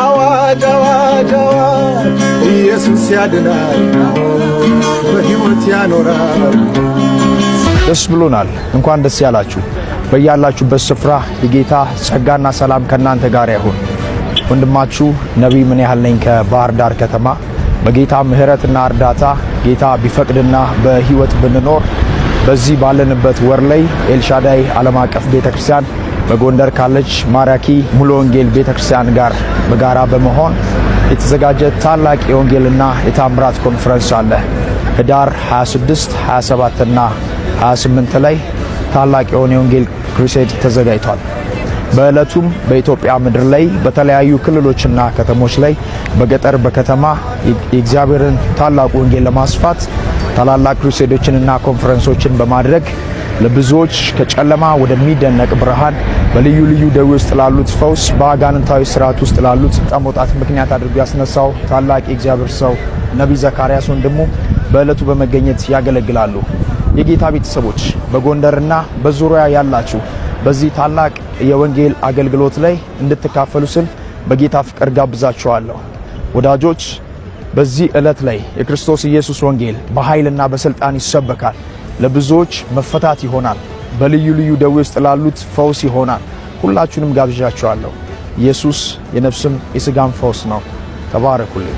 አዋጅ አዋጅ አዋጅ ኢየሱስ ያድናል በሕይወት ያኖራል። ደስ ብሎናል። እንኳን ደስ ያላችሁ። በያላችሁበት ስፍራ የጌታ ጸጋና ሰላም ከናንተ ጋር ይሁን። ወንድማችሁ ነቢይ ምን ያህል ነኝ ከባህር ዳር ከተማ። በጌታ ምህረትና እርዳታ ጌታ ቢፈቅድና በሕይወት ብንኖር በዚህ ባለንበት ወር ላይ ኤልሻዳይ ዓለም አቀፍ ቤተክርስቲያን በጎንደር ካለች ማራኪ ሙሉ ወንጌል ቤተክርስቲያን ጋር በጋራ በመሆን የተዘጋጀ ታላቅ የወንጌልና የታምራት ኮንፈረንስ አለ። ህዳር 26፣ 27 እና 28 ላይ ታላቅ የወንጌል ክሩሴድ ተዘጋጅቷል። በዕለቱም በኢትዮጵያ ምድር ላይ በተለያዩ ክልሎችና ከተሞች ላይ በገጠር በከተማ የእግዚአብሔርን ታላቅ ወንጌል ለማስፋት ታላላቅ ክሩሴዶችንና ኮንፈረንሶችን በማድረግ ለብዙዎች ከጨለማ ወደሚደነቅ ብርሃን፣ በልዩ ልዩ ደዌ ውስጥ ላሉት ፈውስ፣ በአጋንንታዊ ስርዓት ውስጥ ላሉት መውጣት ምክንያት አድርጎ ያስነሳው ታላቅ የእግዚአብሔር ሰው ነቢይ ዘካርያስ ወንድሙ በዕለቱ በመገኘት ያገለግላሉ። የጌታ ቤተሰቦች በጎንደርና በዙሪያ ያላችሁ በዚህ ታላቅ የወንጌል አገልግሎት ላይ እንድትካፈሉ ስል በጌታ ፍቅር ጋብዛችኋለሁ። ወዳጆች በዚህ ዕለት ላይ የክርስቶስ ኢየሱስ ወንጌል በኃይልና በስልጣን ይሰበካል። ለብዙዎች መፈታት ይሆናል። በልዩ ልዩ ደዌ ውስጥ ላሉት ፈውስ ይሆናል። ሁላችሁንም ጋብዣችኋለሁ። ኢየሱስ የነፍስም የሥጋም ፈውስ ነው። ተባረኩልኝ።